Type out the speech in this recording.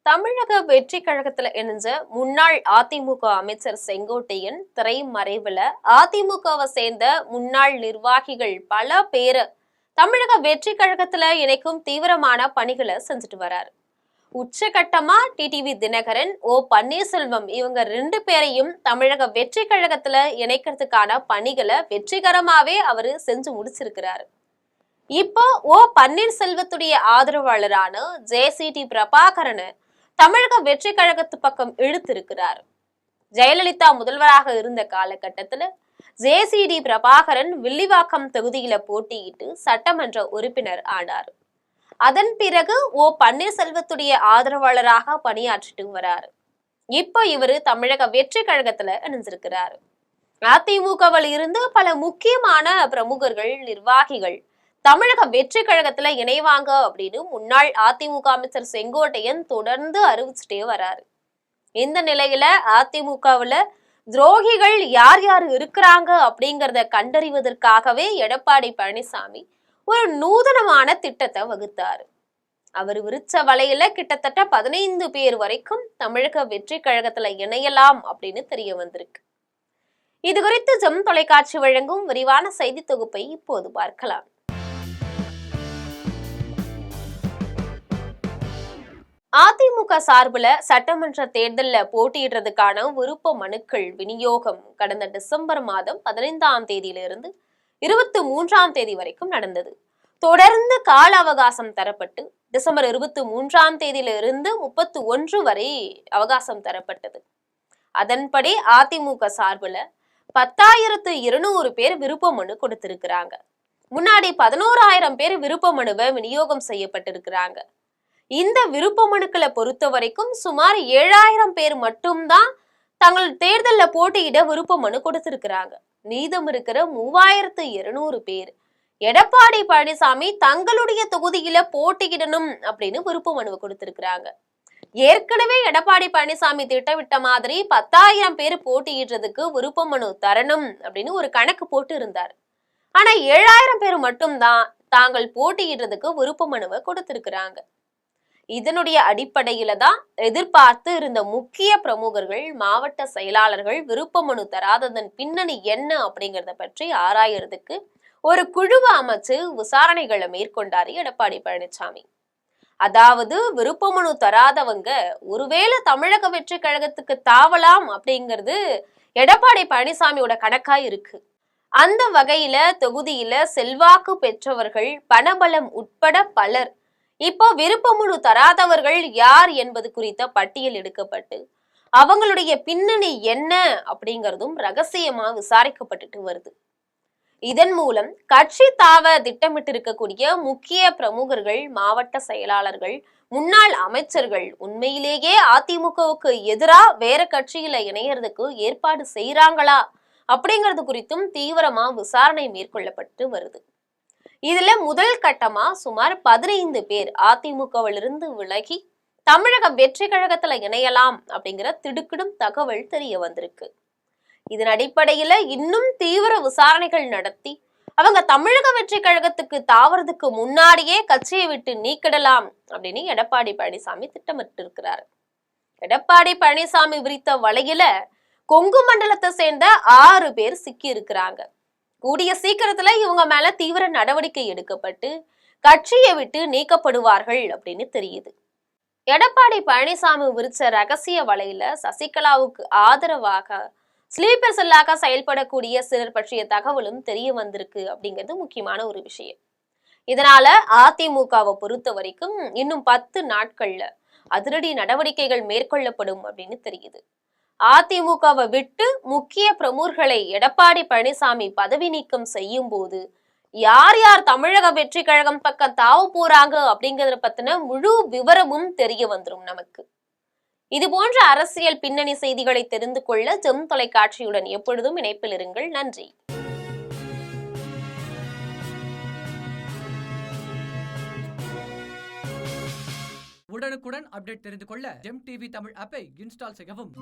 தமிழக வெற்றி கழகத்துல இணைஞ்ச முன்னாள் அதிமுக அமைச்சர் செங்கோட்டையன் திரைமறைவுல அதிமுகவை சேர்ந்த முன்னாள் நிர்வாகிகள் பல பேரு தமிழக வெற்றி கழகத்துல இணைக்கும் தீவிரமான பணிகளை செஞ்சுட்டு வராரு. உச்சகட்டமா டிடிவி தினகரன், ஓ பன்னீர்செல்வம் இவங்க ரெண்டு பேரையும் தமிழக வெற்றி கழகத்துல இணைக்கிறதுக்கான பணிகளை வெற்றிகரமாவே அவரு செஞ்சு முடிச்சிருக்கிறாரு. இப்போ ஓ பன்னீர்செல்வத்துடைய ஆதரவாளரான ஜேசிடி பிரபாகரனை தமிழக வெற்றி கழகத்து பக்கம் இழுத்திருக்கிறார். ஜெயலலிதா முதல்வராக இருந்த காலகட்டத்துல ஜேசிடி பிரபாகரன் வில்லிவாக்கம் தொகுதியில போட்டியிட்டு சட்டமன்ற உறுப்பினர் ஆனார். அதன் பிறகு ஓ பன்னீர்செல்வத்துடைய ஆதரவாளராக பணியாற்றிட்டு வராரு. இப்போ இவரு தமிழக வெற்றி கழகத்துல இணைஞ்சிருக்கிறாரு. அதிமுகவில் இருந்து பல முக்கியமான பிரமுகர்கள், நிர்வாகிகள் தமிழக வெற்றி கழகத்துல இணைவாங்க அப்படின்னு முன்னாள் அதிமுக அமைச்சர் செங்கோட்டையன் தொடர்ந்து அறிவிச்சுட்டே வராரு. இந்த நிலையில அதிமுகவுல துரோகிகள் யார் யார் இருக்கிறாங்க அப்படிங்கறத கண்டறிவதற்காகவே எடப்பாடி பழனிசாமி ஒரு நூதனமான திட்டத்தை வகுத்தாரு. அவர் விரிச்ச வலையில கிட்டத்தட்ட 15 பேர் வரைக்கும் தமிழக வெற்றி கழகத்துல இணையலாம் அப்படின்னு தெரிய வந்திருக்கு. இது குறித்து ஜெம் தொலைக்காட்சி வழங்கும் விரிவான செய்தி தொகுப்பை இப்போது பார்க்கலாம். அதிமுக சார்பில் சட்டமன்ற தேர்தலில் போட்டியிடுறதுக்கான விருப்ப மனுக்கள் விநியோகம் கடந்த டிசம்பர் மாதம் 15ஆம் தேதியிலிருந்து 23ஆம் தேதி வரைக்கும் நடந்தது. தொடர்ந்து கால அவகாசம் தரப்பட்டு டிசம்பர் 23ஆம் தேதியிலிருந்து 31 வரை அவகாசம் தரப்பட்டது. அதன்படி அதிமுக சார்பில் 10,200 பேர் விருப்ப மனு கொடுத்திருக்கிறாங்க. முன்னாடி 11,000 பேர் விருப்ப மனுவை விநியோகம் செய்யப்பட்டிருக்கிறாங்க. இந்த விருப்ப மனுக்களை பொறுத்த வரைக்கும் சுமார் 7,000 பேர் மட்டும்தான் தங்கள் தேர்தலில் போட்டியிட விருப்ப மனு கொடுத்திருக்கிறாங்க. மீதம் இருக்கிற 3,200 பேர் எடப்பாடி பழனிசாமி தங்களுடைய தொகுதியில போட்டியிடணும் அப்படின்னு விருப்ப மனுவை கொடுத்திருக்கிறாங்க. ஏற்கனவே எடப்பாடி பழனிசாமி திட்டமிட்ட மாதிரி 10,000 பேர் போட்டியிடுறதுக்கு விருப்ப மனு தரணும் அப்படின்னு ஒரு கணக்கு போட்டு இருந்தார். ஆனா 7,000 பேர் மட்டும்தான் தாங்கள் போட்டியிடுறதுக்கு விருப்ப மனுவை கொடுத்திருக்கிறாங்க. இதனுடைய அடிப்படையில தான் எதிர்பார்த்து இருந்த முக்கிய பிரமுகர்கள், மாவட்ட செயலாளர்கள் விருப்ப மனு தராததன் பின்னணி என்ன அப்படிங்கறத பற்றி ஆராயறதுக்கு ஒரு குழுவை அமைச்சு விசாரணைகளை மேற்கொண்டாரு எடப்பாடி பழனிசாமி. அதாவது விருப்ப மனு தராதவங்க ஒருவேளை தமிழக வெற்றி கழகத்துக்கு தாவலாம் அப்படிங்கிறது எடப்பாடி பழனிசாமியோட கணக்கா இருக்கு. அந்த வகையில தொகுதியில செல்வாக்கு பெற்றவர்கள், பணபலம் உட்பட பலர் இப்போ விருப்ப மனு தராதவர்கள் யார் என்பது குறித்த பட்டியல் எடுக்கப்பட்டு அவங்களுடைய பின்னணி என்ன அப்படிங்கிறதும் ரகசியமா விசாரிக்கப்பட்டுட்டு வருது. இதன் மூலம் கட்சி தாவ திட்டமிட்டு இருக்கக்கூடிய முக்கிய பிரமுகர்கள், மாவட்ட செயலாளர்கள், முன்னாள் அமைச்சர்கள் உண்மையிலேயே அதிமுகவுக்கு எதிராக வேற கட்சியில இணையறதுக்கு ஏற்பாடு செய்யறாங்களா அப்படிங்கிறது குறித்தும் தீவிரமா விசாரணை மேற்கொள்ளப்பட்டு வருது. இதுல முதல் கட்டமா சுமார் 15 பேர் அதிமுகவிலிருந்து விலகி தமிழக வெற்றி கழகத்துல இணையலாம் அப்படிங்கிற திடுக்கிடும் தகவல் தெரிய வந்திருக்கு. இதன் அடிப்படையில இன்னும் தீவிர விசாரணைகள் நடத்தி அவங்க தமிழக வெற்றி கழகத்துக்கு தாவறதுக்கு முன்னாடியே கட்சியை விட்டு நீக்கிடலாம் அப்படின்னு எடப்பாடி பழனிசாமி திட்டமிட்டு இருக்கிறார். எடப்பாடி பழனிசாமி விரித்த வலையில கொங்கு மண்டலத்தை சேர்ந்த 6 பேர் சிக்கி இருக்கிறாங்க. கூடிய சீக்கிரத்துல இவங்க மேல தீவிர நடவடிக்கை எடுக்கப்பட்டு கட்சியை விட்டு நீக்கப்படுவார்கள் அப்படின்னு தெரியுது. எடப்பாடி பழனிசாமி விரிச்ச ரகசிய வலையில சசிகலாவுக்கு ஆதரவாக ஸ்லீப்பர் செல்லாக செயல்படக்கூடிய சிலர் பற்றிய தகவலும் தெரிய வந்திருக்கு அப்படிங்கிறது முக்கியமான ஒரு விஷயம். இதனால அதிமுகவை பொறுத்த வரைக்கும் இன்னும் 10 நாட்கள்ல அதிரடி நடவடிக்கைகள் மேற்கொள்ளப்படும் அப்படின்னு தெரியுது. அதிமுகவை விட்டு முக்கிய பிரமுகர்களை எடப்பாடி பழனிசாமி பதவி நீக்கம் செய்யும் போது யார் யார் தமிழக வெற்றி கழகம் பக்கம் தாவ போறாங்க அப்படிங்கறத பத்தின முழு விவரமும் தெரிய வந்துடும் நமக்கு. இது போன்ற அரசியல் பின்னணி செய்திகளை தெரிந்து கொள்ள ஜெம் தொலைக்காட்சியுடன் எப்பொழுதும் இணைப்பில் இருங்கள். நன்றி. உடனுக்குடன் அப்டேட் தெரிந்து கொள்ள ஜெம் டிவி தமிழ் ஆப்பை இன்ஸ்டால் செய்யவும்.